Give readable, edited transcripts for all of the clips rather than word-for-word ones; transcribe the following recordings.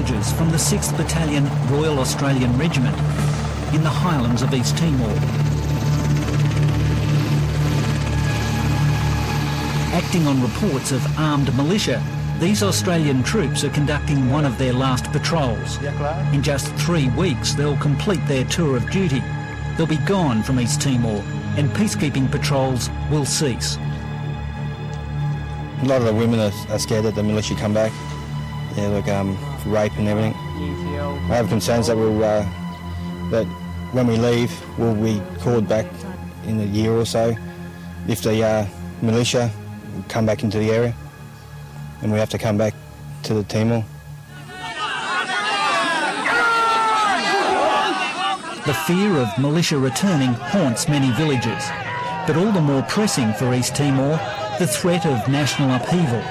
soldiers from the 6th Battalion Royal Australian Regiment in the highlands of East Timor. Acting on reports of armed militia, these Australian troops are conducting one of their last patrols. In just 3 weeks, they'll complete their tour of duty. They'll be gone from East Timor, and peacekeeping patrols will cease. A lot of the women are scared that the militia come back. Yeah, like rape and everything. I have concerns that that when we leave, we'll be called back in a year or so if the militia come back into the area, and we have to come back to the Timor. The fear of militia returning haunts many villages, but all the more pressing for East Timor, the threat of national upheaval.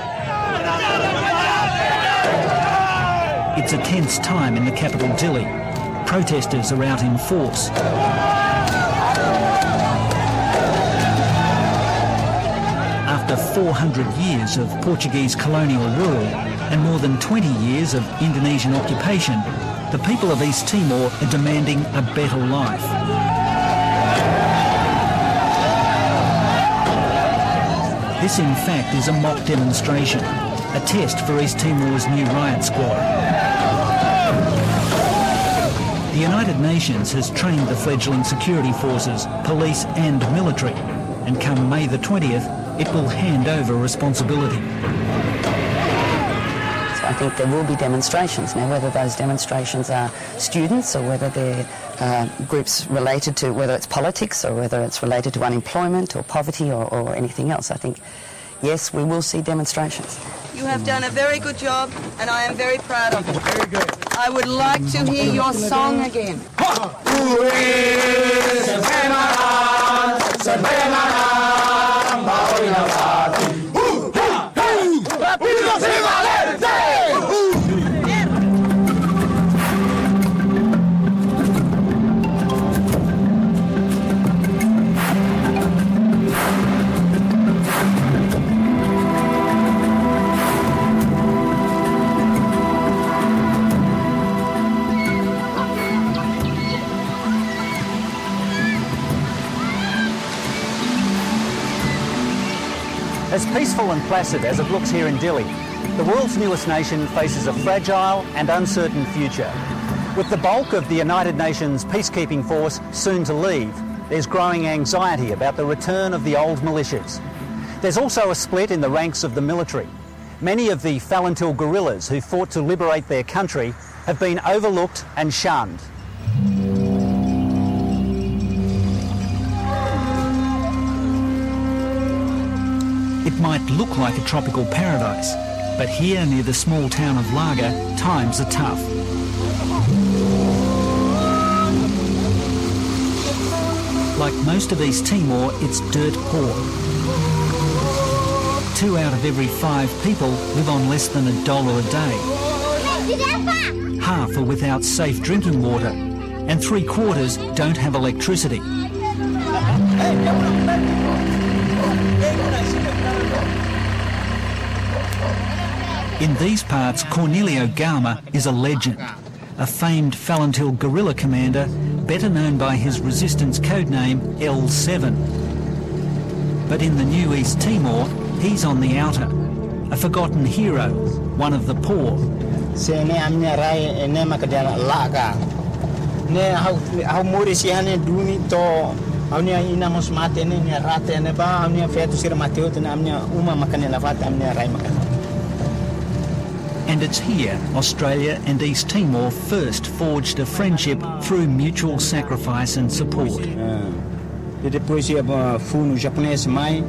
It's a tense time in the capital Dilly. Protesters are out in force. After 400 years of Portuguese colonial rule and more than 20 years of Indonesian occupation, the people of East Timor are demanding a better life. This, in fact, is a mock demonstration, a test for East Timor's new riot squad. The United Nations has trained the fledgling security forces, police and military, and come May the 20th, it will hand over responsibility. So I think there will be demonstrations. Now, whether those demonstrations are students or whether they're groups related to, whether it's politics or whether it's related to unemployment or poverty or anything else, I think, yes, we will see demonstrations. You have done a very good job, and I am very proud of you. Very good. I would like to hear your song again. As peaceful and placid as it looks here in Dilly, the world's newest nation faces a fragile and uncertain future. With the bulk of the United Nations peacekeeping force soon to leave, there's growing anxiety about the return of the old militias. There's also a split in the ranks of the military. Many of the Falentil guerrillas who fought to liberate their country have been overlooked and shunned. It might look like a tropical paradise, but here near the small town of Laga, times are tough. Like most of East Timor, it's dirt poor. 2 out of every 5 people live on less than $1 a day. Half are without safe drinking water, and 3/4 don't have electricity. In these parts, Cornelio Gama is a legend, a famed Falentil guerrilla commander, better known by his resistance codename L7. But in the new East Timor, he's on the outer, a forgotten hero, one of the poor. And it's here Australia and East Timor first forged a friendship through mutual sacrifice and support. Depois fui no japonês mai,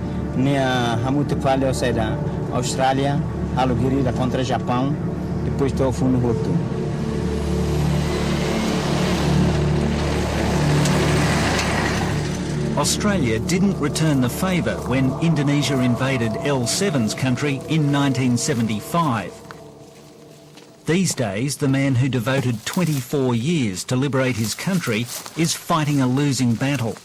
Hamutipalio sai da Austrália, a guerrilla contra o Japão, depois fui no outro. Australia didn't return the favour when Indonesia invaded L7's country in 1975. These days, the man who devoted 24 years to liberate his country is fighting a losing battle.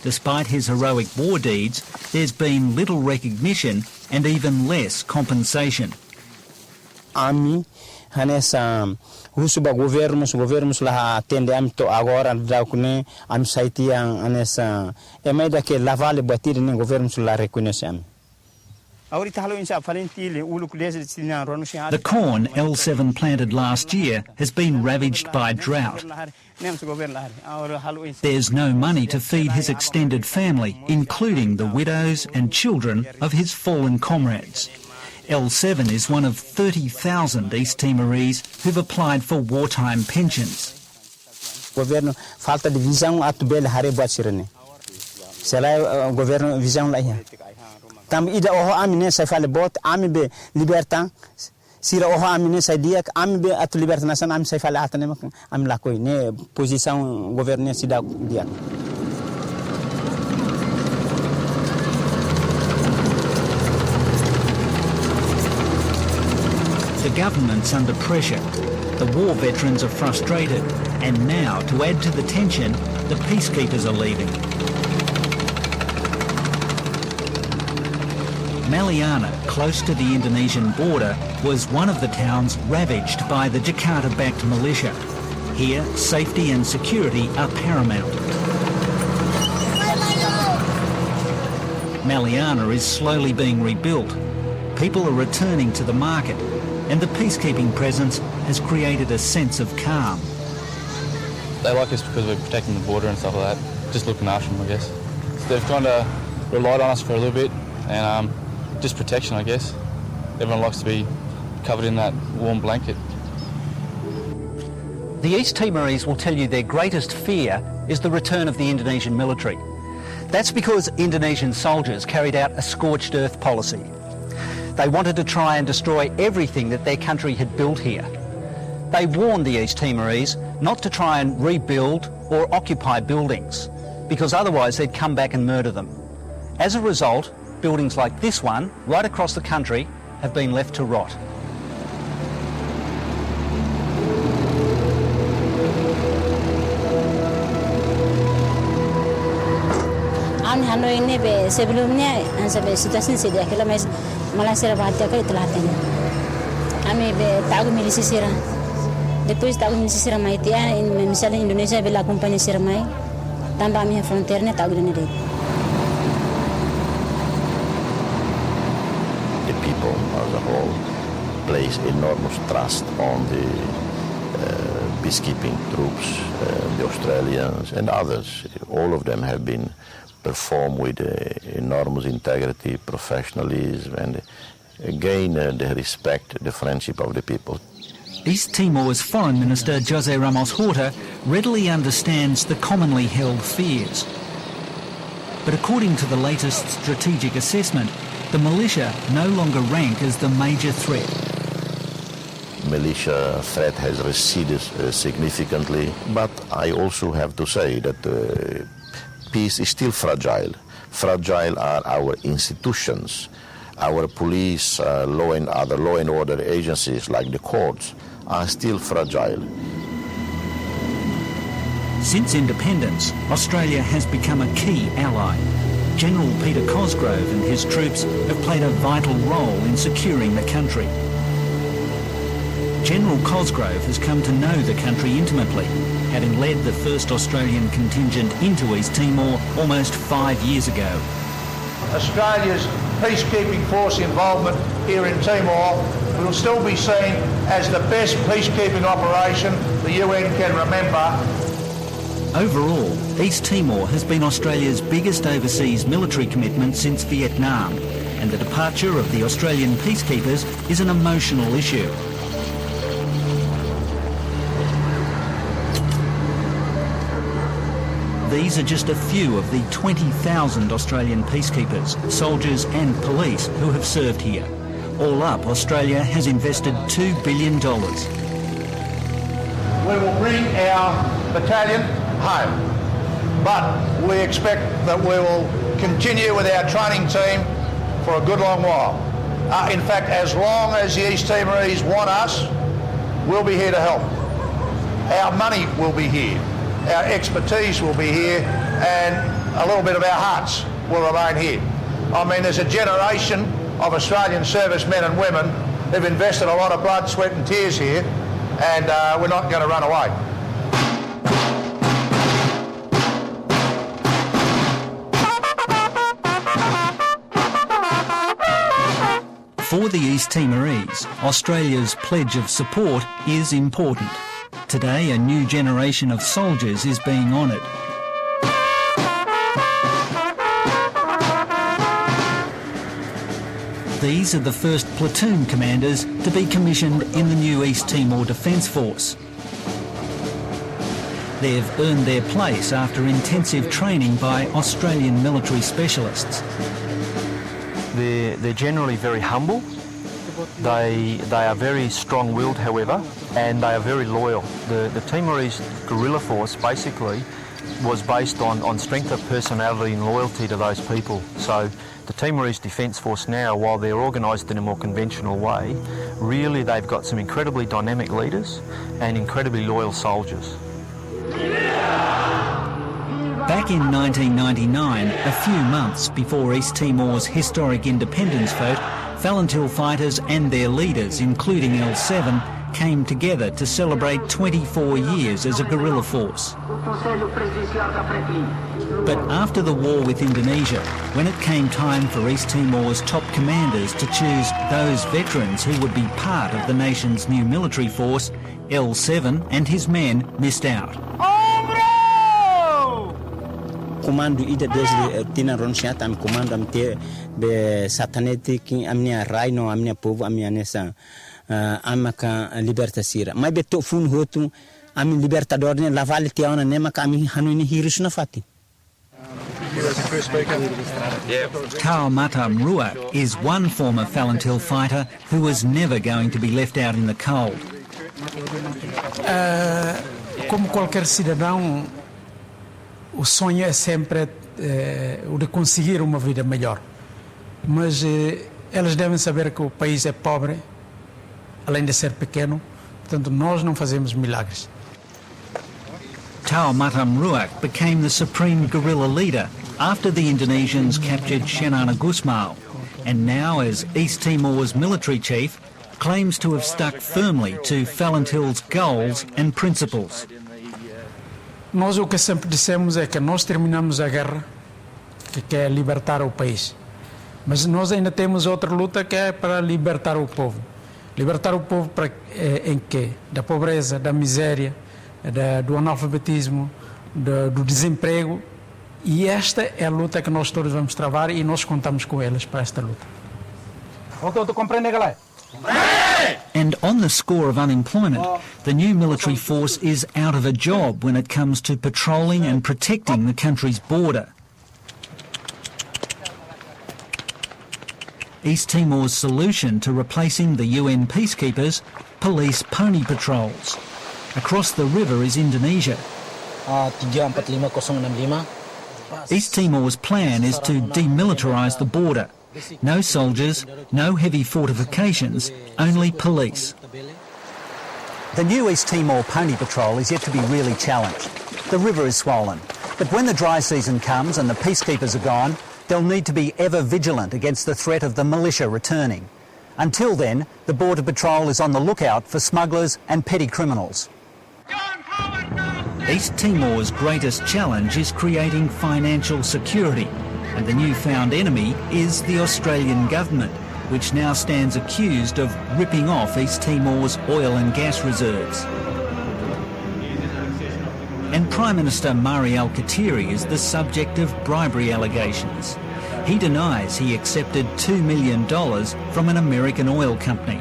Despite his heroic war deeds, there's been little recognition and even less compensation. Army hanessa husuba governos lá atende amto agora daukune am saiti anessa e mai da que lavale batir nem governos lá reconhecem. The corn L7 planted last year has been ravaged by drought. There's no money to feed his extended family, including the widows and children of his fallen comrades. L7 is one of 30,000 East Timorese who've applied for wartime pensions. Governo falta de visão atubel hare batsirene. Sela governo visão lá. Tam ida oho amine sai fale bot ami be liberta sira oho amine sai dia ami be at liberta nasan ami sai fale atane am la koi ne posição governo sida dia. The government's under pressure. The war veterans are frustrated, and now, to add to the tension, the peacekeepers are leaving. Maliana, close to the Indonesian border, was one of the towns ravaged by the Jakarta-backed militia. Here, safety and security are paramount. Maliana is slowly being rebuilt. People are returning to the market, and the peacekeeping presence has created a sense of calm. They like us because we're protecting the border and stuff like that, just looking after them, I guess. They've kind of relied on us for a little bit, and just protection, I guess. Everyone likes to be covered in that warm blanket. The East Timorese will tell you their greatest fear is the return of the Indonesian military. That's because Indonesian soldiers carried out a scorched earth policy. They wanted to try and destroy everything that their country had built here. They warned the East Timorese not to try and rebuild or occupy buildings, because otherwise they'd come back and murder them. As a result, buildings like this one, right across the country, have been left to rot. Hanoi ini be sebelumnya sampai situasi sedia kalau Malaysia bahagia kali telah tanya. Kami be tahu milisi sirah. Depois tahu milisi sirah mai tiada. Misalnya Indonesia bela kompani sirah mai, tambah kami frontiernya tahu dengan dia. The people as a whole place enormous trust on the peacekeeping troops, the Australians and others. All of them have been performed with enormous integrity, professionalism, and gain the respect, the friendship of the people. East Timor's Foreign Minister Jose Ramos Horta readily understands the commonly held fears. But according to the latest strategic assessment, the militia no longer rank as the major threat. Militia threat has receded significantly, but I also have to say that peace is still fragile. Fragile are our institutions, our police, law and other law and order agencies like the courts are still fragile. Since independence, Australia has become a key ally. General Peter Cosgrove and his troops have played a vital role in securing the country. General Cosgrove has come to know the country intimately, having led the first Australian contingent into East Timor almost 5 years ago. Australia's peacekeeping force involvement here in Timor will still be seen as the best peacekeeping operation the UN can remember. Overall, East Timor has been Australia's biggest overseas military commitment since Vietnam, and the departure of the Australian peacekeepers is an emotional issue. These are just a few of the 20,000 Australian peacekeepers, soldiers and police who have served here. All up, Australia has invested $2 billion. We will bring our battalion home, but we expect that we will continue with our training team for a good long while. In fact, as long as the East Timorese want us, we'll be here to help. Our money will be here. Our expertise will be here, and a little bit of our hearts will remain here. I mean, there's a generation of Australian servicemen and women They've invested a lot of blood, sweat and tears here, and we're not going to run away. For the East Timorese, Australia's pledge of support is important. Today, a new generation of soldiers is being honoured. These are the first platoon commanders to be commissioned in the new East Timor Defence Force. They've earned their place after intensive training by Australian military specialists. They're generally very humble. They are very strong-willed, however, and they are very loyal. The Timorese guerrilla force basically was based on strength of personality and loyalty to those people. So the Timorese Defence Force now, while they're organised in a more conventional way, really they've got some incredibly dynamic leaders and incredibly loyal soldiers. Back in 1999, a few months before East Timor's historic independence vote, Falentil fighters and their leaders, including L7, came together to celebrate 24 years as a guerrilla force. But after the war with Indonesia, when it came time for East Timor's top commanders to choose those veterans who would be part of the nation's new military force, L7 and his men missed out. Comando ida desde tina ronsiat am comando am te be sataneti ki amnia raino amnia povo amnia nessa amaka libertasira mai be to fun hotu am libertador ne lavale te ona nema ka ami hanuni hirus na fati. Tau Matam Ruak is one former Falentil fighter who was never going to be left out in the cold. Como qualquer cidadão, o sonho é sempre o de conseguir uma vida melhor. Mas eles devem saber que o país é pobre, além de ser pequeno, portanto nós não fazemos milagres. Tau Matam Ruak became the supreme guerrilla leader after the Indonesians captured Shenana Gusmao, and now as East Timor's military chief, claims to have stuck firmly to Falentil's goals and principles. Nós o que sempre dissemos é que nós terminamos a guerra, que é libertar o país. Mas nós ainda temos outra luta que é para libertar o povo. Libertar o povo em quê? Da pobreza, da miséria, do analfabetismo, do desemprego. E esta é a luta que nós todos vamos travar e nós contamos com eles para esta luta. Tu compreende, galera? And on the score of unemployment, the new military force is out of a job when it comes to patrolling and protecting the country's border. East Timor's solution to replacing the UN peacekeepers, police pony patrols. Across the river is Indonesia. East Timor's plan is to demilitarise the border. No soldiers, no heavy fortifications, only police. The new East Timor Pony Patrol is yet to be really challenged. The river is swollen, but when the dry season comes and the peacekeepers are gone, they'll need to be ever vigilant against the threat of the militia returning. Until then, the Border Patrol is on the lookout for smugglers and petty criminals. East Timor's greatest challenge is creating financial security, and the newfound enemy is the Australian government, which now stands accused of ripping off East Timor's oil and gas reserves. And Prime Minister Alkitiri is the subject of bribery allegations. He denies he accepted $2 million from an American oil company.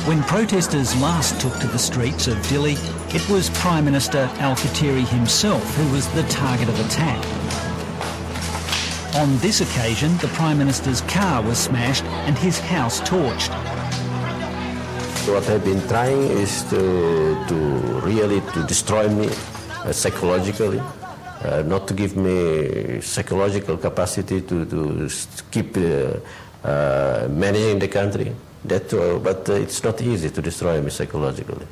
When protesters last took to the streets of Dilly, it was Prime Minister Alkitiri himself who was the target of attack. On this occasion, the Prime Minister's car was smashed and his house torched. What I've been trying is to really destroy me psychologically, not to give me psychological capacity to keep managing the country. But it's not easy to destroy me psychologically.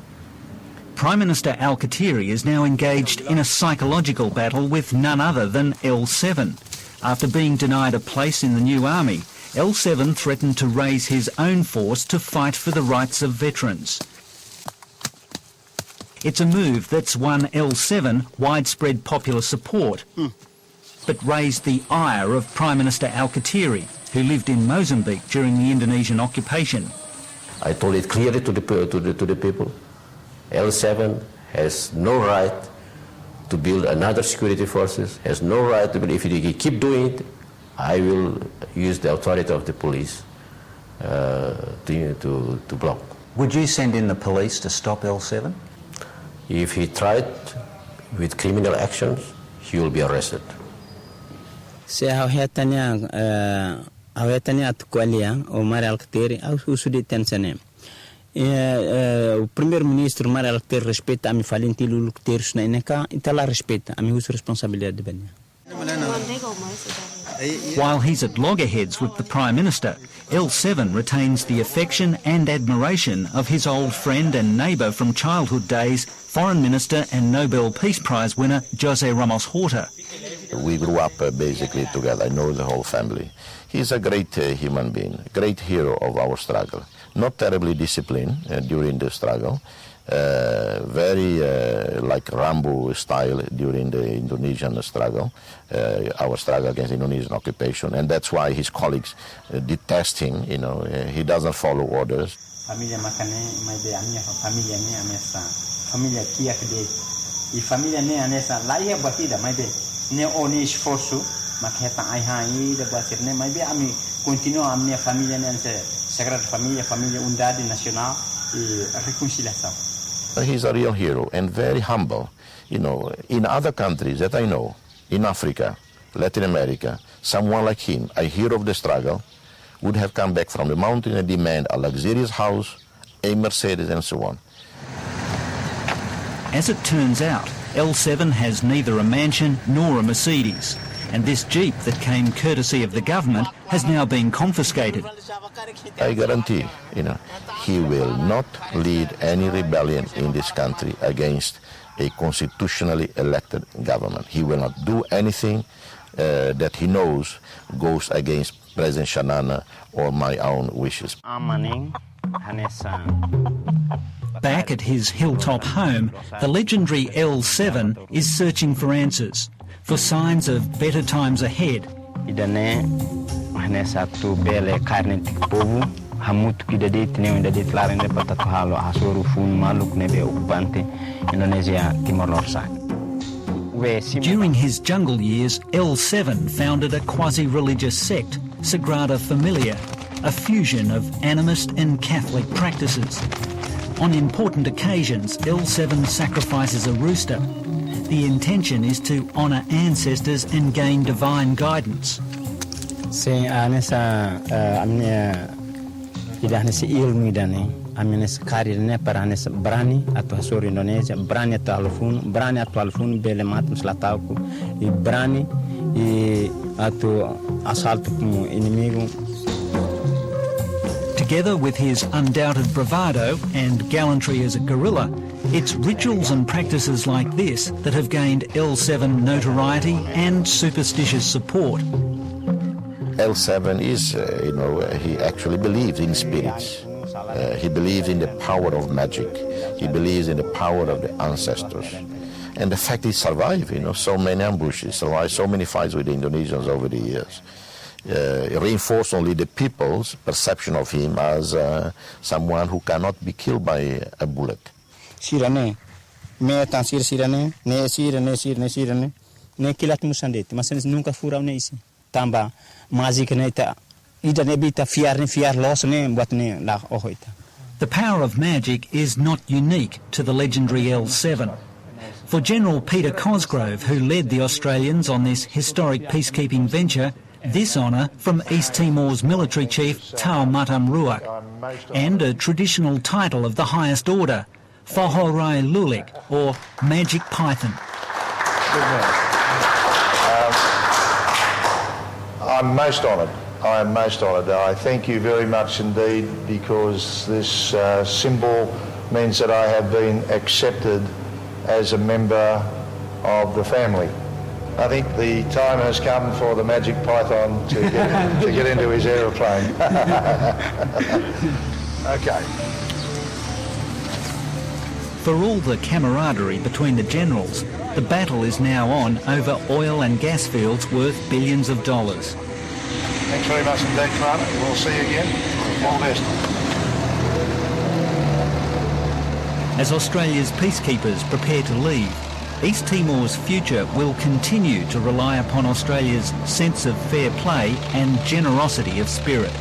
Prime Minister Alkitiri is now engaged in a psychological battle with none other than L7. After being denied a place in the new army, L7 threatened to raise his own force to fight for the rights of veterans. It's a move that's won L7 widespread popular support, but raised the ire of Prime Minister Alkitiri, who lived in Mozambique during the Indonesian occupation. I told it clearly to the people, L7 has no right to build another security forces, has no right to build. If you keep doing it, I will use the authority of the police to block. Would you send in the police to stop L7? If he tried with criminal actions, he will be arrested. Saya hawetania atukualia o Mara Alkitiri au usudi tensane. O primeiro-ministro Mara Alkitiri respeita a mi falenti lulu terus na ineka itala respeita a mi uso responsabilidade banya. While he's at loggerheads with the Prime Minister, L7 retains the affection and admiration of his old friend and neighbour from childhood days, Foreign Minister and Nobel Peace Prize winner José Ramos Horta. We grew up basically together. I know the whole family. He's a great human being, great hero of our struggle. Not terribly disciplined during the struggle, very like Rambo style during the Indonesian struggle, our struggle against Indonesian occupation, and that's why his colleagues detest him. You know, he doesn't follow orders. Familia makane mai be amia familia ne amesa familia kia kede I familia ne anesa laia batida mai be ne oni esforço maketa ai hai da batir ne mai be ami continua a minha família ne anse sagrada família unidade nacional e reconciliação. He's a real hero and very humble. You know, in other countries that I know, in Africa, Latin America, someone like him, a hero of the struggle, would have come back from the mountain and demand a luxurious house, a Mercedes and so on. As it turns out, L7 has neither a mansion nor a Mercedes, and this Jeep that came courtesy of the government has now been confiscated. I guarantee, you know, he will not lead any rebellion in this country against a constitutionally elected government. He will not do anything that he knows goes against President Shanana or my own wishes. Back at his hilltop home, the legendary L7 is searching for answers, for signs of better times ahead. During his jungle years, L7 founded a quasi-religious sect, Sagrada Familia, a fusion of animist and Catholic practices. On important occasions, L7 sacrifices a rooster. The intention is to honour ancestors and gain divine guidance. Amines karir ne paranes brani atau sori Indonesia brani atau alfun bele matum selataku I brani I atau assalto como inimigo. Together with his undoubted bravado and gallantry as a guerrilla, it's rituals and practices like this that have gained L7 notoriety and superstitious support. L7 is, he actually believes in spirits. He believes in the power of magic. He believes in the power of the ancestors. And the fact he survived, so many ambushes, survived so many fights with the Indonesians over the years. It reinforced only the people's perception of him as someone who cannot be killed by a bullet. Sirane, me tansir sirane, ne sirane, ne kilat musandete, mas nunca furau ne isi. Tamba magic ne ta. The power of magic is not unique to the legendary L7. For General Peter Cosgrove, who led the Australians on this historic peacekeeping venture, this honour from East Timor's military chief Tau Matam Ruak, and a traditional title of the highest order, Whahorai Lulik, or Magic Python. I'm most honoured. I am most honoured. I thank you very much indeed, because this symbol means that I have been accepted as a member of the family. I think the time has come for the magic python to get into his aeroplane. Okay. For all the camaraderie between the generals, the battle is now on over oil and gas fields worth billions of dollars. Thanks very much indeed, Commander. We'll see you again. All the best. As Australia's peacekeepers prepare to leave, East Timor's future will continue to rely upon Australia's sense of fair play and generosity of spirit.